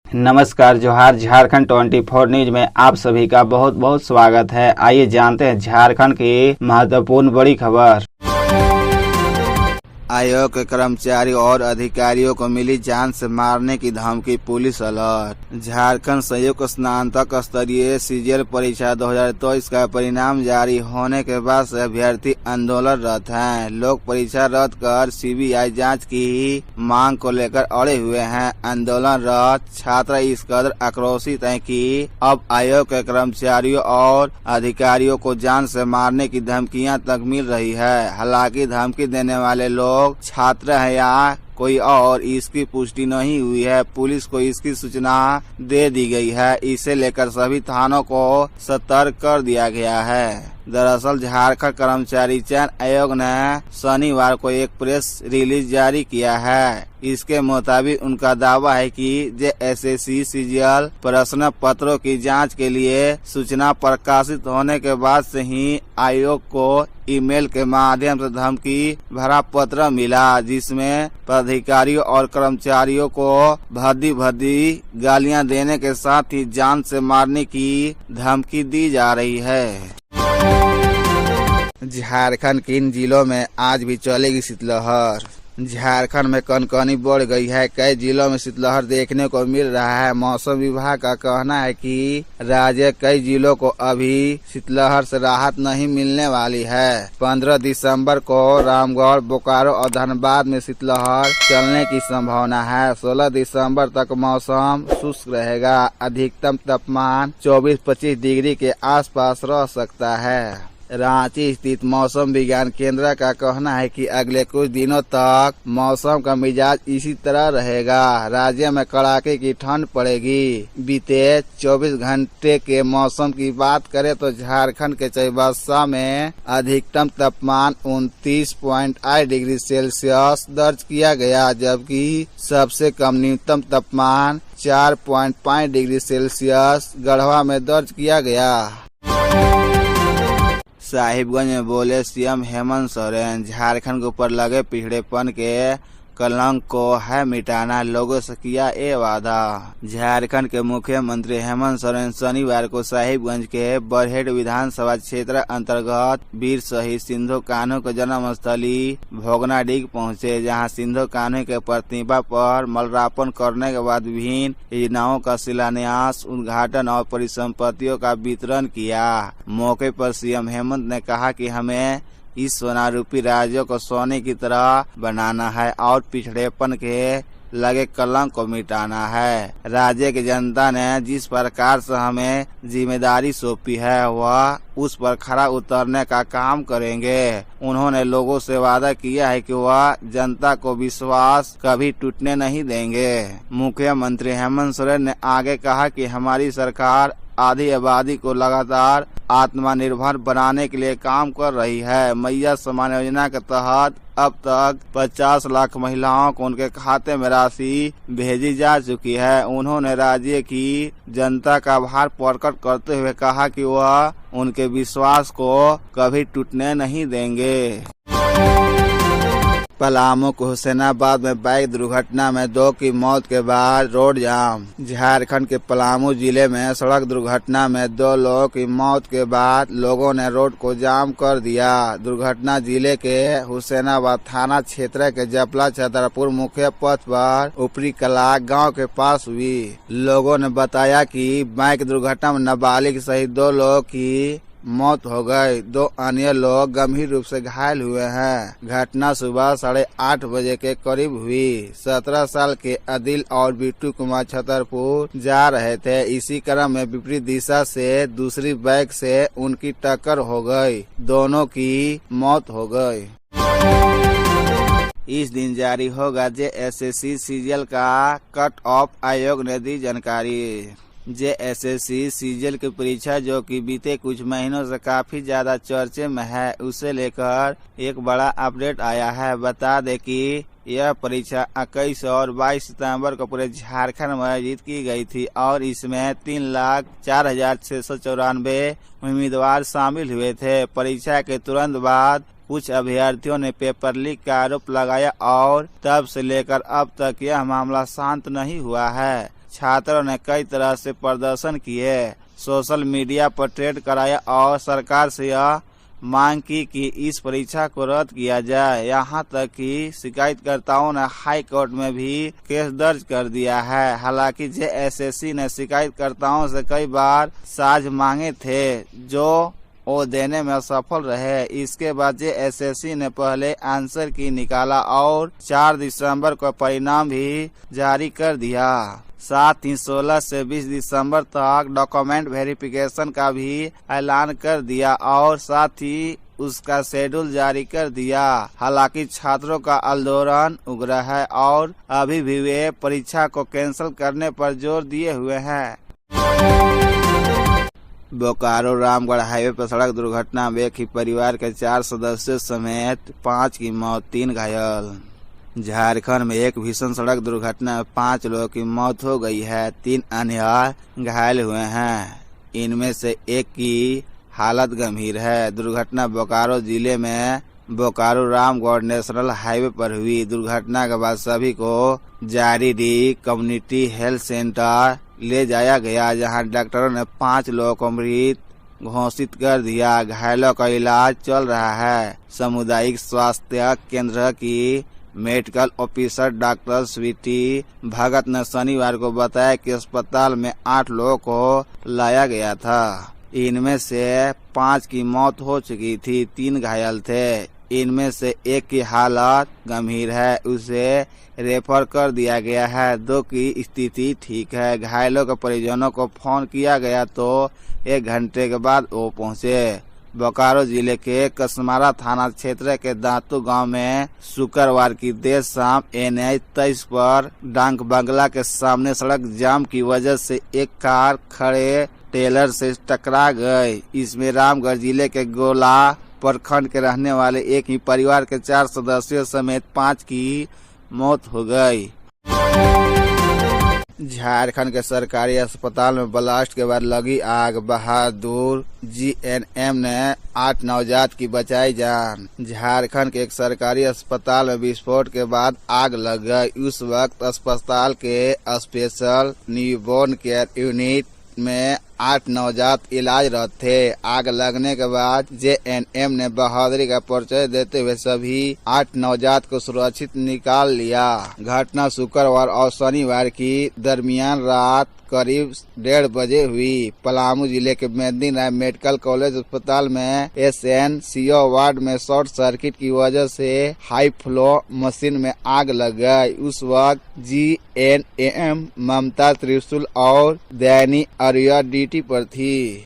नमस्कार, जोहार। झारखंड 24 न्यूज में आप सभी का बहुत बहुत स्वागत है। आइए जानते हैं झारखंड की महत्वपूर्ण बड़ी खबर। आयोग के कर्मचारी और अधिकारियों को मिली जान से मारने की धमकी, पुलिस अलर्ट। झारखंड संयुक्त स्नातक स्तरीय सीजीएल परीक्षा 2023 का परिणाम जारी होने के बाद से अभ्यर्थी आंदोलनरत हैं। लोग परीक्षा रद्द कर सीबीआई जांच की मांग को लेकर अड़े हुए हैं। आंदोलनरत छात्र इस कदर आक्रोशित हैं कि अब आयोग के कर्मचारियों और अधिकारियों को जान से मारने की धमकियां तक मिल रही है। हालांकि धमकी देने वाले लोग छात्र है या कोई और, इसकी पुष्टि नहीं हुई है। पुलिस को इसकी सूचना दे दी गई है। इसे लेकर सभी थानों को सतर्क कर दिया गया है। दरअसल झारखंड कर्मचारी चयन आयोग ने शनिवार को एक प्रेस रिलीज जारी किया है। इसके मुताबिक उनका दावा है कि जेएसएससी सीजीएल प्रश्न पत्रों की जांच के लिए सूचना प्रकाशित होने के बाद से ही आयोग को ईमेल के माध्यम से धमकी भरा पत्र मिला, जिसमें पदाधिकारियों और कर्मचारियों को भद्दी गालियां देने के साथ ही जान से मारने की धमकी दी जा रही है। झारखंड के इन जिलों में आज भी चलेगी शीतलहर। झारखंड में कनकनी बढ़ गई है। कई जिलों में शीतलहर देखने को मिल रहा है। मौसम विभाग का कहना है कि राज्य कई जिलों को अभी शीतलहर से राहत नहीं मिलने वाली है। 15 दिसंबर को रामगढ़, बोकारो और धनबाद में शीतलहर चलने की संभावना है। 16 दिसंबर तक मौसम शुष्क रहेगा। अधिकतम तापमान 24-25 डिग्री के आसपास रह सकता है। रांची स्थित मौसम विज्ञान केंद्र का कहना है कि अगले कुछ दिनों तक मौसम का मिजाज इसी तरह रहेगा। राज्य में कड़ाके की ठंड पड़ेगी। बीते 24 घंटे के मौसम की बात करें तो झारखंड के चाईबासा में अधिकतम तापमान 29.8 डिग्री सेल्सियस दर्ज किया गया, जबकि सबसे कम न्यूनतम तापमान 4.5 डिग्री सेल्सियस गढ़वा में दर्ज किया गया। साहिबगंज में बोले सीएम हेमंत सोरेन, झारखंड के ऊपर लगे पिछड़ेपन के कलंक को है मिटाना, लोगों से किया ये वादा। झारखंड के मुख्यमंत्री हेमंत सोरेन शनिवार को साहिबगंज के बरहेट विधानसभा क्षेत्र अंतर्गत वीर शहीद सिंधु कान्हू के जन्म स्थली भोगनाडीह पहुंचे, जहां सिंधु कान्हू के प्रतिमा पर माल्यार्पण करने के बाद विभिन्न योजनाओं का शिलान्यास, उद्घाटन और परिसंपत्तियों का वितरण किया। मौके पर सीएम हेमंत ने कहा कि हमें इस सोना रूपी राज्य को सोने की तरह बनाना है और पिछड़ेपन के लगे कलंक को मिटाना है। राज्य की जनता ने जिस प्रकार से हमें जिम्मेदारी सौंपी है, वह उस पर खरा उतरने का काम करेंगे। उन्होंने लोगों से वादा किया है कि वह जनता को विश्वास कभी टूटने नहीं देंगे। मुख्यमंत्री हेमंत सोरेन ने आगे कहा कि हमारी सरकार आधी आबादी को लगातार आत्मनिर्भर बनाने के लिए काम कर रही है। मैया सम्मान योजना के तहत अब तक 50 लाख महिलाओं को उनके खाते में राशि भेजी जा चुकी है। उन्होंने राज्य की जनता का आभार प्रकट करते हुए कहा कि वह उनके विश्वास को कभी टूटने नहीं देंगे। पलामू के हुसैनाबाद में बाइक दुर्घटना में 2 की मौत के बाद रोड जाम। झारखंड के पलामू जिले में सड़क दुर्घटना में 2 लोगों की मौत के बाद लोगों ने रोड को जाम कर दिया। दुर्घटना जिले के हुसैनाबाद थाना क्षेत्र के जपला छतरपुर मुख्य पथ पर ऊपरी कला गांव के पास हुई। लोगों ने बताया कि बाइक दुर्घटना में नाबालिग सहित 2 लोगों की मौत हो गई। 2 अन्य लोग गंभीर रूप से घायल हुए हैं। घटना सुबह 8:30 बजे के करीब हुई। 17 साल के आदिल और बिट्टू कुमार छतरपुर जा रहे थे। इसी क्रम में विपरीत दिशा से दूसरी बाइक से उनकी टक्कर हो गई। दोनों की मौत हो गई। इस दिन जारी होगा जेएसएससी सीजीएल का कट ऑफ, आयोग ने दी जानकारी। जेएसएससी सीजीएल की परीक्षा जो कि बीते कुछ महीनों से काफी ज्यादा चर्चे में है, उसे लेकर एक बड़ा अपडेट आया है। बता दें कि यह परीक्षा 21 और 22 सितंबर को पूरे झारखंड में आयोजित की गई थी और इसमें 3,04,694 उम्मीदवार शामिल हुए थे। परीक्षा के तुरंत बाद कुछ अभ्यर्थियों ने पेपर लीक का आरोप लगाया और तब से लेकर अब तक यह मामला शांत नहीं हुआ है। छात्रों ने कई तरह से प्रदर्शन किए, सोशल मीडिया पर ट्रेड कराया और सरकार से यह मांग की कि इस परीक्षा को रद्द किया जाए। यहाँ तक कि शिकायतकर्ताओं ने हाई कोर्ट में भी केस दर्ज कर दिया है। हालांकि जेएसएससी ने शिकायतकर्ताओं से कई बार साझ मांगे थे जो वो देने में असफल रहे। इसके बाद जेएसएससी ने पहले आंसर की निकाला और 4 दिसंबर को परिणाम भी जारी कर दिया। साथ ही 16 से 20 दिसंबर तक डॉक्यूमेंट वेरिफिकेशन का भी ऐलान कर दिया और साथ ही उसका शेड्यूल जारी कर दिया। हालांकि छात्रों का आंदोलन उग्र है और अभी भी वे परीक्षा को कैंसिल करने पर जोर दिए हुए हैं। बोकारो रामगढ़ हाईवे पर सड़क दुर्घटना में एक ही परिवार के 4 सदस्यों समेत 5 की मौत, 3 घायल। झारखंड में एक भीषण सड़क दुर्घटना में 5 लोगों की मौत हो गई है, 3 अन्य घायल हुए हैं। इनमें से एक की हालत गंभीर है। दुर्घटना बोकारो जिले में बोकारो रामगढ़ नेशनल हाईवे पर हुई। दुर्घटना के बाद सभी को जारीडी कम्युनिटी हेल्थ सेंटर ले जाया गया, जहां डॉक्टरों ने 5 लोगों को मृत घोषित कर दिया। घायलों का इलाज चल रहा है। सामुदायिक स्वास्थ्य केंद्र की मेडिकल ऑफिसर डॉक्टर स्वीटी भगत ने शनिवार को बताया कि अस्पताल में 8 लोगों को लाया गया था। इनमें से 5 की मौत हो चुकी थी, 3 घायल थे। इनमें से एक की हालत गंभीर है, उसे रेफर कर दिया गया है। 2 की स्थिति ठीक है। घायलों के परिजनों को फोन किया गया तो 1 घंटे के बाद वो पहुंचे। बोकारो जिले के कसमारा थाना क्षेत्र के दांतू गांव में शुक्रवार की देर शाम NH 23 पर डाक बंगला के सामने सड़क जाम की वजह से एक कार खड़े टेलर से टकरा गई। इसमें रामगढ़ जिले के गोला प्रखंड के रहने वाले एक ही परिवार के 4 सदस्यों समेत 5 की मौत हो गई। झारखंड के सरकारी अस्पताल में ब्लास्ट के बाद लगी आग, बहादुर GNM ने 8 नवजात की बचाई जान। झारखंड के एक सरकारी अस्पताल में विस्फोट के बाद आग लग गई। उस वक्त अस्पताल के स्पेशल न्यूबॉर्न केयर यूनिट में 8 नवजात इलाजरत थे। आग लगने के बाद JNM ने बहादुरी का परिचय देते हुए सभी 8 नवजात को सुरक्षित निकाल लिया। घटना शुक्रवार और शनिवार की दरमियान रात करीब 1:30 बजे हुई। पलामू जिले के मेदिनी राय मेडिकल कॉलेज अस्पताल में SNCO वार्ड में शॉर्ट सर्किट की वजह से हाई फ्लो मशीन में आग लग गई। उस वक्त GNM ममता त्रिशूल और दैनी अरिया ड्यूटी पर थी।